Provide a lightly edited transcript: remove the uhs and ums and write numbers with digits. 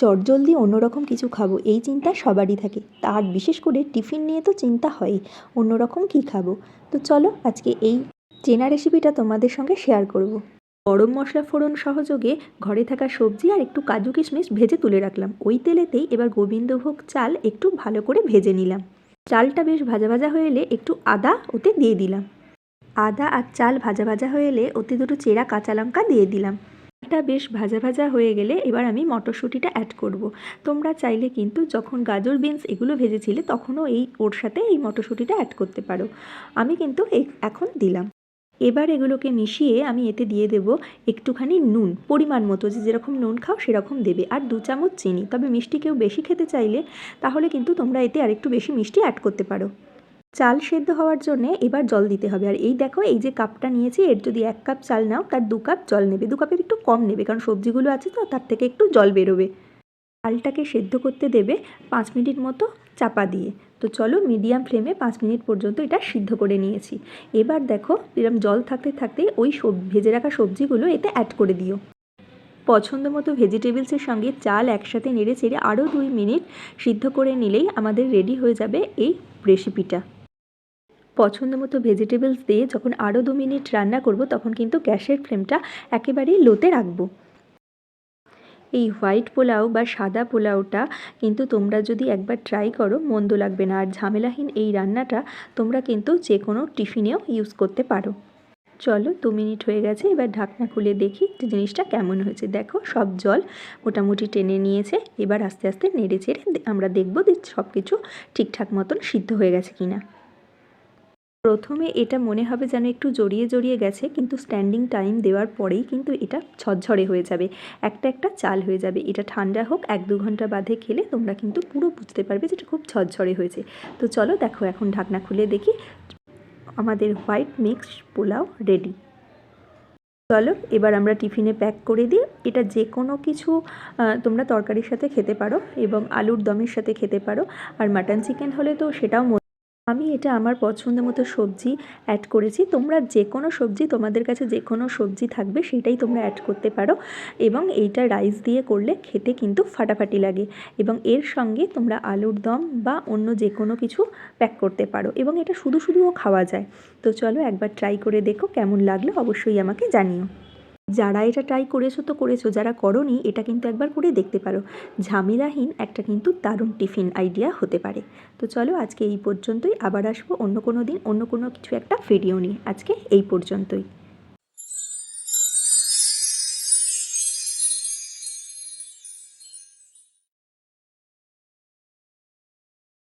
চটজলদি অন্যরকম কিছু খাবো এই চিন্তা সবারই থাকে, আর বিশেষ করে টিফিন নিয়ে তো চিন্তা হয়ই অন্যরকম কী খাবো। তো চলো আজকে এই চেনা রেসিপিটা তোমাদের সঙ্গে শেয়ার করব। গরম মশলা ফোড়ন সহযোগে ঘরে থাকা সবজি আর একটু কাজু কিশমিশ ভেজে তুলে রাখলাম। ওই তেলেতেই এবার গোবিন্দভোগ চাল একটু ভালো করে ভেজে নিলাম। চালটা বেশ ভাজা ভাজা হয়ে এলে একটু আদা ওতে দিয়ে দিলাম। আদা আর চাল ভাজা ভাজা হয়ে এলে ওতে দুটো চেরা কাঁচা লঙ্কা দিয়ে দিলাম। এটা বেশ ভাজা ভাজা হয়ে গেলে এবার আমি মটরশুঁটিটা অ্যাড করব। তোমরা চাইলে কিন্তু যখন গাজর বিনস এগুলো ভেজেছিলে তখনও ওর সাথে এই মটরশুঁটিটা অ্যাড করতে পারো। আমি কিন্তু এখন দিলাম। এবার এগুলোকে মিশিয়ে আমি এতে দিয়ে দেব একটুখানি নুন, পরিমাণ মতো, যেরকম নুন খাও সেরকম দেবে, আর 2 চামচ চিনি। তবে মিষ্টি কেউ বেশি খেতে চাইলে তাহলে কিন্তু তোমরা এতে আরেকটু বেশি মিষ্টি অ্যাড করতে পারো। চাল সেদ্ধ হওয়ার জন্য এবার জল দিতে হবে। আর এই দেখো, এই যে কাপটা নিয়েছি এর যদি 1 কাপ চাল নাও তার 2 কাপ জল নেবে। 2 কাপের একটু কম নেবে, কারণ সবজিগুলো আছে তো তার থেকে একটু জল বেরোবে। চালটাকে সেদ্ধ করতে দেবে 5 মিনিট মতো চাপা দিয়ে। তো চলো মিডিয়াম ফ্লেমে 5 মিনিট পর্যন্ত এটা সিদ্ধ করে নিয়েছি। এবার দেখো এরকম জল থাকতে থাকতেই ওই ভেজে রাখা সবজিগুলো এতে অ্যাড করে দিও। পছন্দ মতো ভেজিটেবলসের সঙ্গে চাল একসাথে নেড়ে চেড়ে আরও 2 মিনিট সিদ্ধ করে নিলেই আমাদের রেডি হয়ে যাবে এই রেসিপিটা। পছন্দ মতো ভেজিটেবলস দিয়ে যখন আরও 2 মিনিট রান্না করব তখন কিন্তু গ্যাসের ফ্লেমটা একেবারেই লোতে রাখবো। এই হোয়াইট পোলাও বা সাদা পোলাওটা কিন্তু তোমরা যদি একবার ট্রাই করো মন্দ লাগবে না। আর ঝামেলাহীন এই রান্নাটা তোমরা কিন্তু যে কোনো টিফিনেও ইউজ করতে পারো। চলো 2 মিনিট হয়ে গেছে, এবার ঢাকনা খুলে দেখি যে জিনিসটা কেমন হয়েছে। দেখো সব জল মোটামুটি টেনে নিয়েছে। এবার আস্তে আস্তে নেড়ে চেড়ে আমরা দেখব যে সব কিছু ঠিকঠাক মতন সিদ্ধ হয়ে গেছে কিনা। প্রথমে এটা মনে হবে যেন একটু জড়িয়ে জড়িয়ে গেছে, কিন্তু স্ট্যান্ডিং টাইম দেওয়ার পরেই কিন্তু এটা ঝরঝরে হয়ে যাবে, একটা একটা চাল হয়ে যাবে। এটা ঠান্ডা হোক, 1-2 ঘন্টা বাদে খেলে তোমরা কিন্তু পুরো বুঝতে পারবে যে এটা খুব ঝরঝরে হয়েছে। তো চলো দেখো এখন ঢাকনা খুলে দেখি, আমাদের হোয়াইট মিক্স পোলাও রেডি। চলো এবার আমরা টিফিনে প্যাক করে দিই। এটা যে কোনো কিছু তোমরা তরকারির সাথে খেতে পারো এবং আলুর দমের সাথে খেতে পারো। আর মাটন চিকেন হলে তো সেটাও। আমি এটা আমার পছন্দ মতো সবজি অ্যাড করেছি। তোমরা যে কোনো সবজি, তোমাদের কাছে যে কোনো সবজি থাকবে সেটাই তোমরা অ্যাড করতে পারো। এবং এইটা রাইস দিয়ে করলে খেতে কিন্তু ফাটাফাটি লাগে। এবং এর সঙ্গে তোমরা আলুর দম বা অন্য যে কোনো কিছু প্যাক করতে পারো, এবং এটা শুধু শুধুও খাওয়া যায়। তো চলো একবার ট্রাই করে দেখো, কেমন লাগলো অবশ্যই আমাকে জানিও। যারা এটা ট্রাই করেছো তো করেছো, যারা করোনি এটা কিন্তু একবার করে দেখতে পারো। ঝামেলাহীন একটা কিন্তু দারুণ টিফিন আইডিয়া হতে পারে। তো চলো আজকে এই পর্যন্তই, আবার আসবো অন্য কোনো দিন অন্য কোনো কিছু একটা ভিডিও নিয়ে। আজকে এই পর্যন্তই।